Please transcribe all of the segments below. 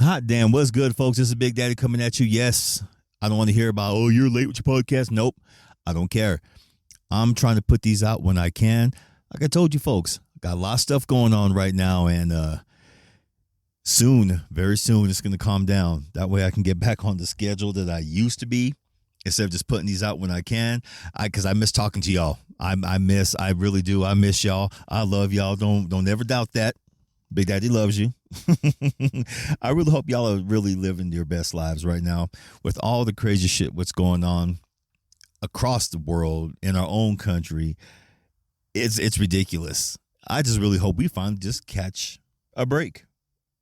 Hot damn, what's good, folks? This is Big Daddy coming at you. Yes, I don't want to hear about, oh, you're late with your podcast. Nope, I don't care. I'm trying to put these out when I can. Like I told you, folks, got a lot of stuff going on right now, and soon, very soon, it's going to calm down. That way I can get back on the schedule that I used to be instead of just putting these out when I can. Because I miss talking to y'all. I really do. I miss y'all. I love y'all. Don't ever doubt that. Big Daddy loves you. I really hope y'all are really living your best lives right now with all the crazy shit what's going on across the world, in our own country. It's ridiculous. I just really hope we finally just catch a break.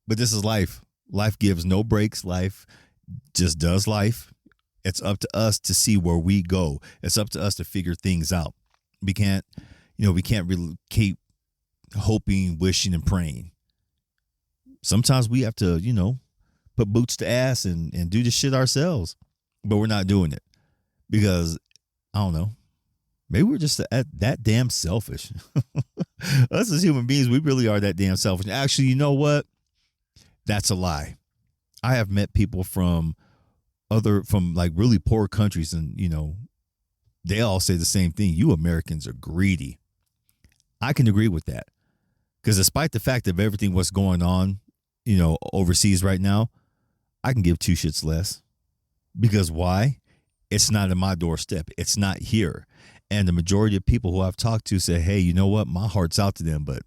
But this is life. Life gives no breaks. Life just does life. It's up to us to see where we go. It's up to us to figure things out. We can't really keep hoping, wishing, and praying. Sometimes we have to, put boots to ass and do this shit ourselves. But we're not doing it because, I don't know, maybe we're just that damn selfish. Us as human beings, we really are that damn selfish. Actually, you know what? That's a lie. I have met people from like really poor countries, and, they all say the same thing. You Americans are greedy. I can agree with that. Because despite the fact of everything what's going on, overseas right now, I can give two shits less. Because why? It's not in my doorstep. It's not here. And the majority of people who I've talked to say, hey, you know what? My heart's out to them, but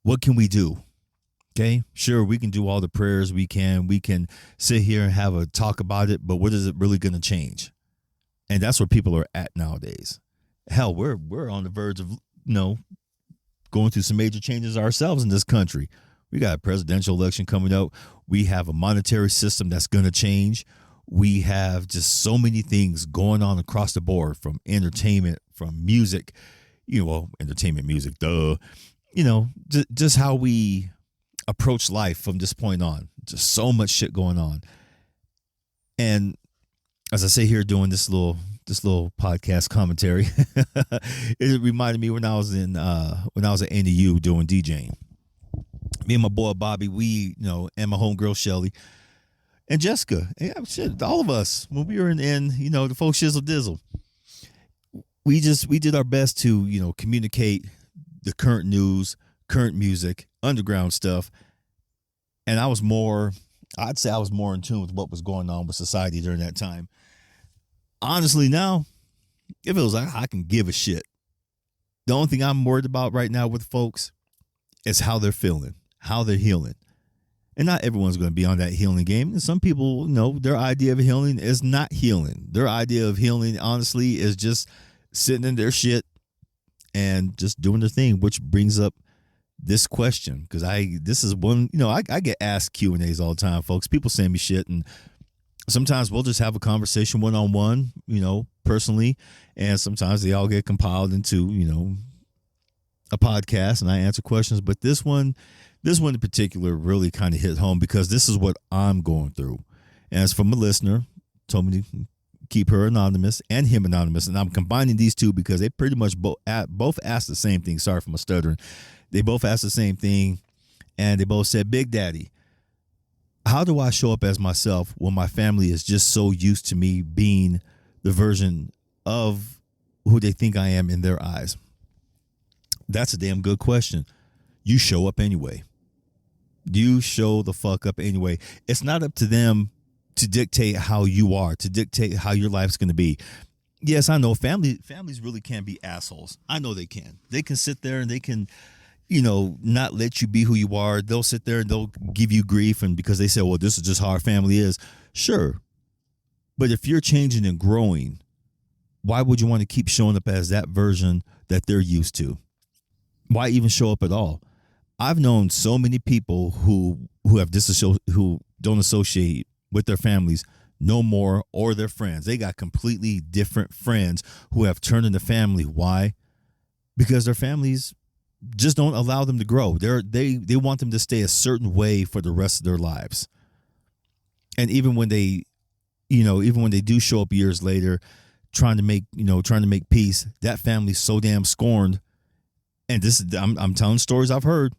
what can we do? Okay, sure, we can do all the prayers we can. We can sit here and have a talk about it, but what is it really going to change? And that's where people are at nowadays. Hell, we're on the verge of, going through some major changes ourselves in this country. We got a presidential election coming up. We have a monetary system that's going to change. We have just so many things going on across the board, from entertainment, from music, entertainment, music, just how we approach life from this point on. Just so much shit going on. And as I say here, doing this little podcast commentary, it reminded me when I was at NEU doing DJing. Me and my boy Bobby, we, and my homegirl Shelly and Jessica, shit, all of us, when we were in the folk shizzle dizzle, we did our best to, communicate the current news, current music, underground stuff. And I'd say I was more in tune with what was going on with society during that time. Honestly, now, it feels like I can give a shit. The only thing I'm worried about right now with folks is how they're feeling, how they're healing. And not everyone's going to be on that healing game. And some people, their idea of healing is not healing. Their idea of healing, honestly, is just sitting in their shit and just doing their thing, which brings up this question. Because this is one, I get asked Q&As all the time, folks. People send me shit, and sometimes we'll just have a conversation one-on-one, personally. And sometimes they all get compiled into, a podcast, and I answer questions. But this one in particular really kind of hit home because this is what I'm going through. And it's from a listener, told me to keep her anonymous and him anonymous. And I'm combining these two because they pretty much both asked the same thing. Sorry for my stuttering. They both asked the same thing, and they both said, Big Daddy, how do I show up as myself when my family is just so used to me being the version of who they think I am in their eyes? That's a damn good question. You show up anyway. You show the fuck up anyway. It's not up to them to dictate how you are, to dictate how your life's going to be. Yes, I know families really can be assholes. I know they can. They can sit there and they can, not let you be who you are. They'll sit there and they'll give you grief, and because they say, well, this is just how our family is. Sure. But if you're changing and growing, why would you want to keep showing up as that version that they're used to? Why even show up at all? I've known so many people who don't associate with their families no more, or their friends. They got completely different friends who have turned into family. Why? Because their families just don't allow them to grow. They want them to stay a certain way for the rest of their lives. And even when they do show up years later, trying to make peace, that family's so damn scorned. And I'm telling stories I've heard,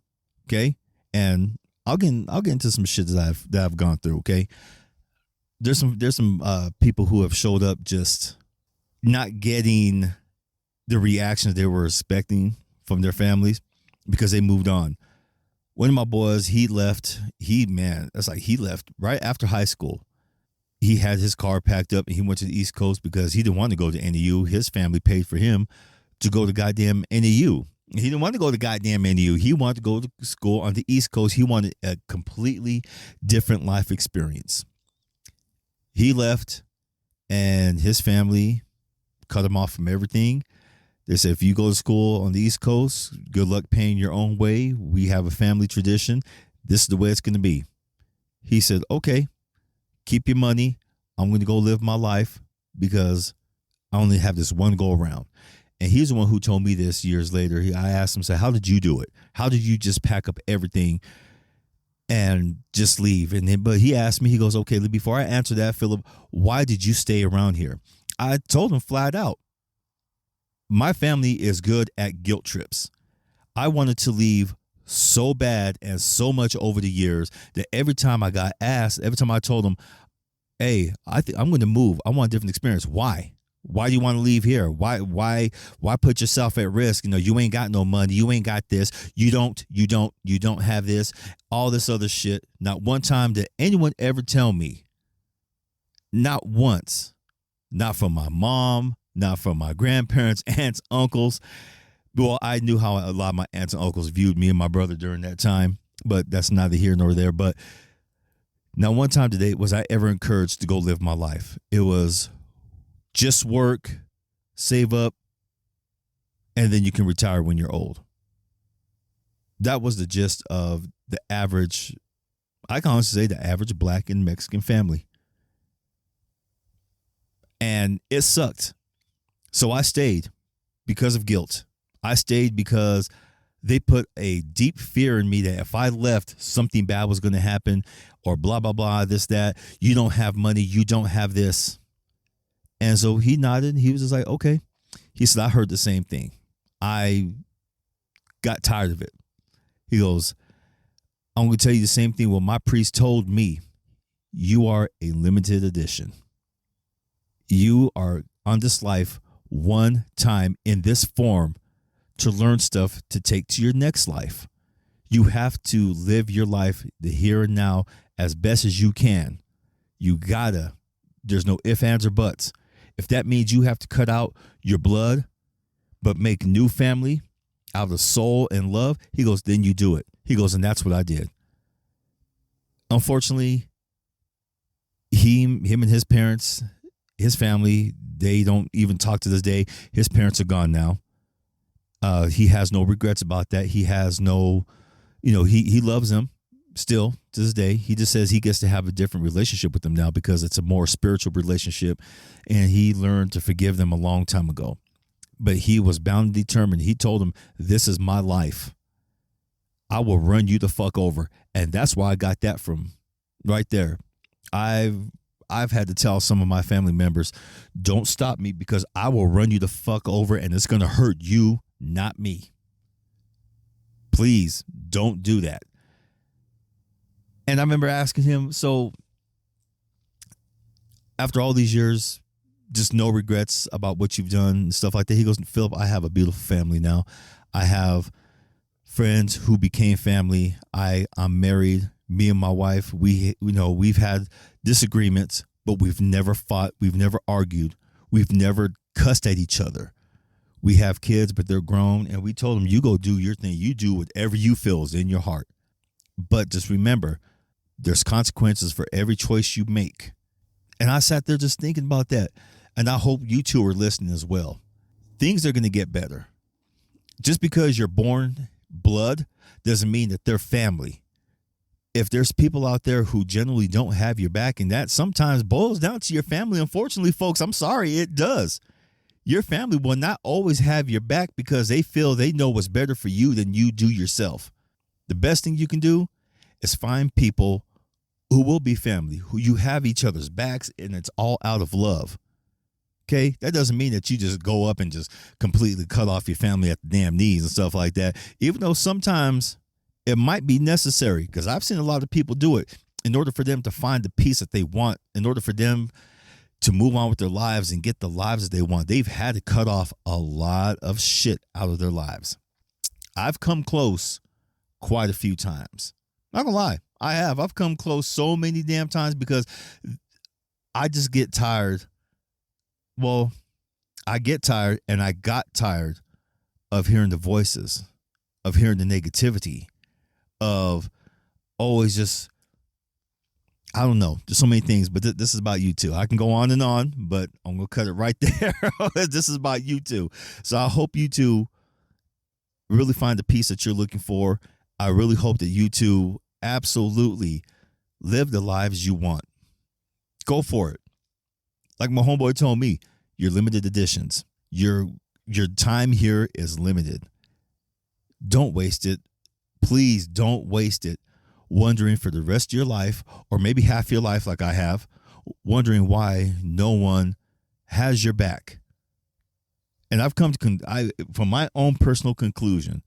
okay? And I'll get into some shit that I've gone through. Okay, there's some people who have showed up just not getting the reactions they were expecting from their families because they moved on. One of my boys, he left. He left right after high school. He had his car packed up and he went to the East Coast because he didn't want to go to NAU. His family paid for him to go to goddamn NAU. He didn't want to go to goddamn NAU. He wanted to go to school on the East Coast. He wanted a completely different life experience. He left and his family cut him off from everything. They said, if you go to school on the East Coast, good luck paying your own way. We have a family tradition. This is the way it's going to be. He said, okay, keep your money. I'm going to go live my life because I only have this one go around. And he's the one who told me this years later. I asked him, so how did you do it? How did you just pack up everything and just leave? But he asked me, he goes, okay, before I answer that, Philip, why did you stay around here? I told him flat out, my family is good at guilt trips. I wanted to leave so bad and so much over the years that every time I got asked, every time I told them, hey, I'm going to move. I want a different experience. Why? Why do you want to leave here? Why put yourself at risk? You ain't got no money. You ain't got this. You don't have this, all this other shit. Not one time did anyone ever tell me, not once, not from my mom, not from my grandparents, aunts, uncles. Well, I knew how a lot of my aunts and uncles viewed me and my brother during that time, but that's neither here nor there. But not one time today was I ever encouraged to go live my life. It was just work, save up, and then you can retire when you're old. That was the gist of the average, I can honestly say the average Black and Mexican family. And it sucked. So I stayed because of guilt. I stayed because they put a deep fear in me that if I left, something bad was going to happen or blah, blah, blah, this, that. You don't have money. You don't have this. And so he nodded. He was just like, okay. He said, I heard the same thing. I got tired of it. He goes, I'm going to tell you the same thing. Well, my priest told me, you are a limited edition. You are on this life one time in this form to learn stuff to take to your next life. You have to live your life the here and now as best as you can. You gotta. There's no ifs, ands, or buts. If that means you have to cut out your blood but make new family out of soul and love, he goes, then you do it. He goes, and that's what I did. Unfortunately, him and his parents, his family, they don't even talk to this day. His parents are gone now. He has no regrets about that. He has no, he loves them still to this day. He just says he gets to have a different relationship with them now because it's a more spiritual relationship, and he learned to forgive them a long time ago. But he was bound and determined. He told them, this is my life. I will run you the fuck over. And that's why I got that from right there. I've had to tell some of my family members, don't stop me because I will run you the fuck over and it's going to hurt you, not me. Please don't do that. And I remember asking him, so after all these years, just no regrets about what you've done and stuff like that. He goes, Philip, I have a beautiful family now. I have friends who became family. I'm married. Me and my wife, we've had disagreements, but we've never fought. We've never argued. We've never cussed at each other. We have kids, but they're grown. And we told them, you go do your thing. You do whatever you feel is in your heart. But just remember, there's consequences for every choice you make. And I sat there just thinking about that. And I hope you two are listening as well. Things are going to get better. Just because you're born blood doesn't mean that they're family. If there's people out there who generally don't have your back, and that sometimes boils down to your family, unfortunately, folks, I'm sorry, it does. Your family will not always have your back because they feel they know what's better for you than you do yourself. The best thing you can do is find people who will be family, who you have each other's backs, and it's all out of love. Okay, that doesn't mean that you just go up and just completely cut off your family at the damn knees and stuff like that. Even though sometimes It might be necessary because I've seen a lot of people do it in order for them to find the peace that they want, in order for them to move on with their lives and get the lives that they want. They've had to cut off a lot of shit out of their lives. I've come close quite a few times. Not gonna lie, I have. I've come close so many damn times because I just get tired. Well, I get tired and I got tired of hearing the voices, of hearing the negativity, of always just, I don't know, there's so many things, but this is about you too. I can go on, but I'm going to cut it right there. This is about you too. So I hope you two really find the peace that you're looking for. I really hope that you two absolutely live the lives you want. Go for it. Like my homeboy told me, you're limited editions. Your time here is limited. Don't waste it. Please don't waste it wondering for the rest of your life, or maybe half your life like I have, wondering why no one has your back. And I've come to, from my own personal conclusion,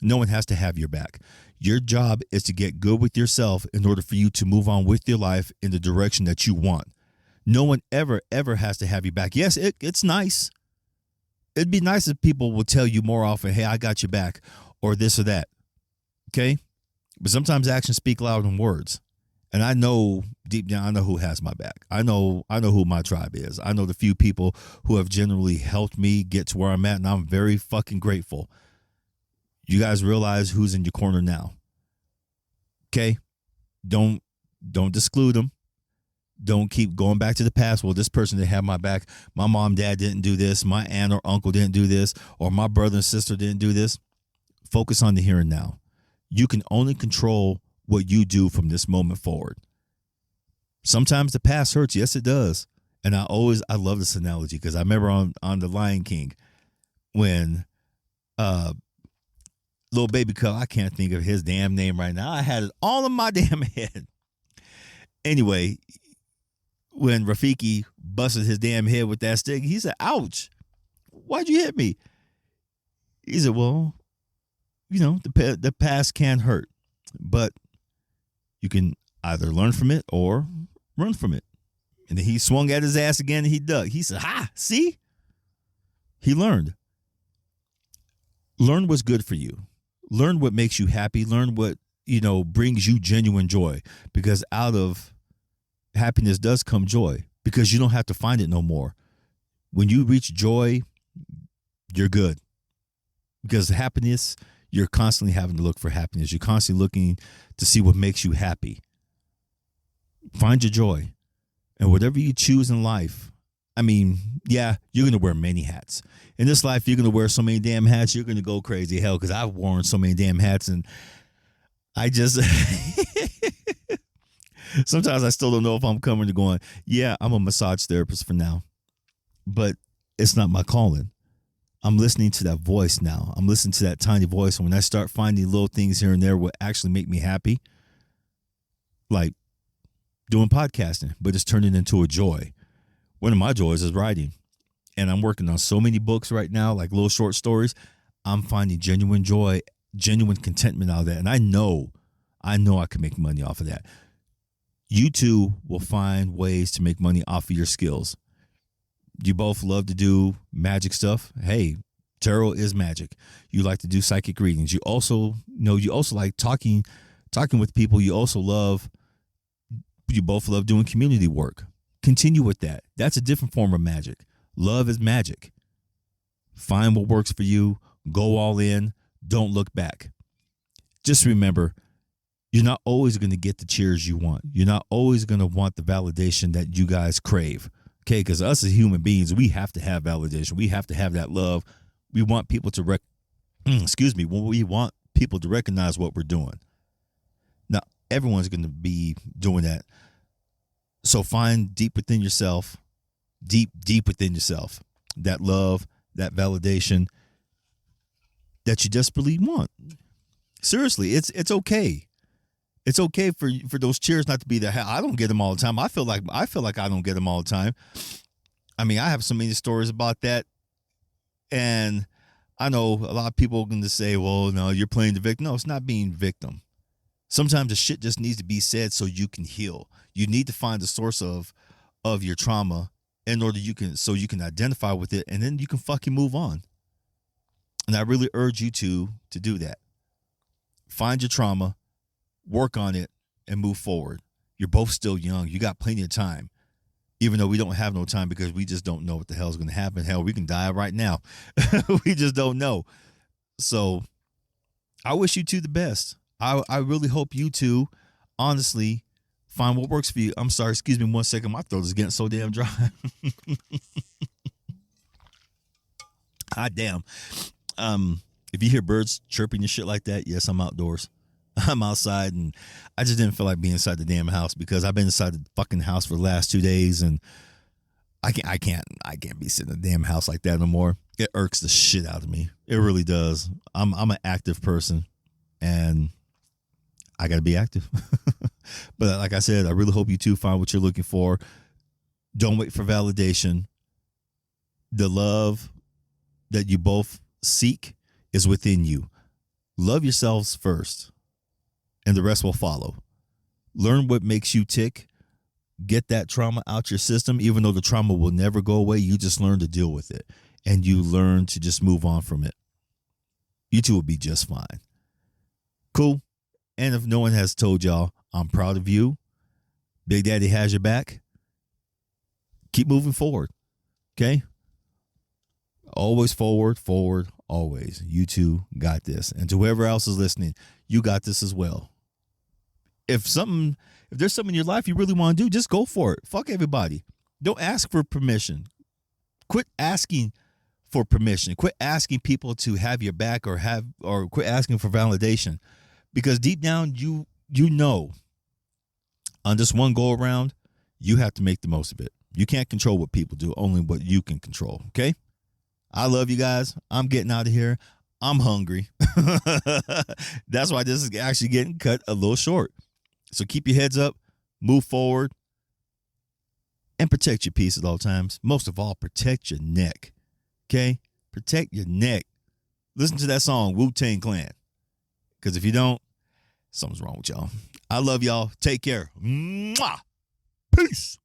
no one has to have your back. Your job is to get good with yourself in order for you to move on with your life in the direction that you want. No one ever has to have you back. Yes, it's nice. It'd be nice if people will tell you more often, hey, I got your back, or this or that. Okay? But sometimes actions speak louder than words. And I know deep down, I know who has my back. I know who my tribe is. I know the few people who have generally helped me get to where I'm at, and I'm very fucking grateful. You guys realize who's in your corner now. Okay? Don't exclude them. Don't keep going back to the past. Well, this person didn't have my back. My mom, dad didn't do this. My aunt or uncle didn't do this. Or my brother and sister didn't do this. Focus on the here and now. You can only control what you do from this moment forward. Sometimes the past hurts. Yes, it does. And I love this analogy because I remember on The Lion King when little baby cub, I can't think of his damn name right now. I had it all in my damn head. Anyway, when Rafiki busted his damn head with that stick, he said, ouch, why'd you hit me? He said, well, you know, the past can hurt, but you can either learn from it or run from it. And then he swung at his ass again and he dug. He said, ha, see? He learned. Learn what's good for you. Learn what makes you happy. Learn what, brings you genuine joy, because out of happiness does come joy, because you don't have to find it no more. When you reach joy, you're good, because happiness, you're constantly having to look for happiness. You're constantly looking to see what makes you happy. Find your joy. And whatever you choose in life, you're going to wear many hats. In this life, you're going to wear so many damn hats, you're going to go crazy. Hell, because I've worn so many damn hats, and I just... Sometimes I still don't know if I'm coming to going, yeah, I'm a massage therapist for now, but it's not my calling. I'm listening to that voice now. I'm listening to that tiny voice. And when I start finding little things here and there what actually make me happy, like doing podcasting, but it's turning into a joy. One of my joys is writing. And I'm working on so many books right now, like little short stories. I'm finding genuine joy, genuine contentment out of that. And I know I can make money off of that. You two will find ways to make money off of your skills. You both love to do magic stuff. Hey, tarot is magic. You like to do psychic readings. You also like talking with people. You both love doing community work. Continue with that. That's a different form of magic. Love is magic. Find what works for you. Go all in. Don't look back. Just remember, you're not always going to get the cheers you want. You're not always going to want the validation that you guys crave. Okay, because us as human beings, we have to have validation. We have to have that love. We want people to we want people to recognize what we're doing. Now, everyone's going to be doing that. So find deep within yourself, deep within yourself, that love, that validation that you desperately want. Seriously, it's okay. It's okay for those cheers not to be there. I don't get them all the time. I feel like I don't get them all the time. I have so many stories about that, and I know a lot of people are going to say, well, no, you're playing the victim. No, it's not being victim. Sometimes the shit just needs to be said so you can heal. You need to find the source of your trauma in order you can identify with it, and then you can fucking move on. And I really urge you to do that. Find your trauma, work on it, and move forward. You're both still young. You got plenty of time. Even though we don't have no time because we just don't know what the hell is going to happen. Hell, we can die right now. We just don't know. So I wish you two the best. I really hope you two, honestly, find what works for you. I'm sorry, excuse me 1 second. My throat is getting so damn dry. God damn. If you hear birds chirping and shit like that, yes, I'm outdoors. I'm outside, and I just didn't feel like being inside the damn house because I've been inside the fucking house for the last 2 days, and I can't be sitting in the damn house like that no more. It irks the shit out of me. It really does. I'm an active person, and I got to be active. But like I said, I really hope you two find what you're looking for. Don't wait for validation. The love that you both seek is within you. Love yourselves first, and the rest will follow. Learn what makes you tick. Get that trauma out your system. Even though the trauma will never go away, you just learn to deal with it, and you learn to just move on from it. You two will be just fine. Cool. And if no one has told y'all, I'm proud of you. Big Daddy has your back. Keep moving forward. Okay? Always forward, always. You two got this. And to whoever else is listening, you got this as well. If there's something in your life you really want to do, just go for it. Fuck everybody. Don't ask for permission. Quit asking for permission. Quit asking people to have your back or quit asking for validation. Because deep down, you know, on this one go around, you have to make the most of it. You can't control what people do, only what you can control. Okay? I love you guys. I'm getting out of here. I'm hungry. That's why this is actually getting cut a little short. So keep your heads up, move forward, and protect your peace at all times. Most of all, protect your neck. Okay? Protect your neck. Listen to that song, Wu-Tang Clan. Because if you don't, something's wrong with y'all. I love y'all. Take care. Mwah! Peace.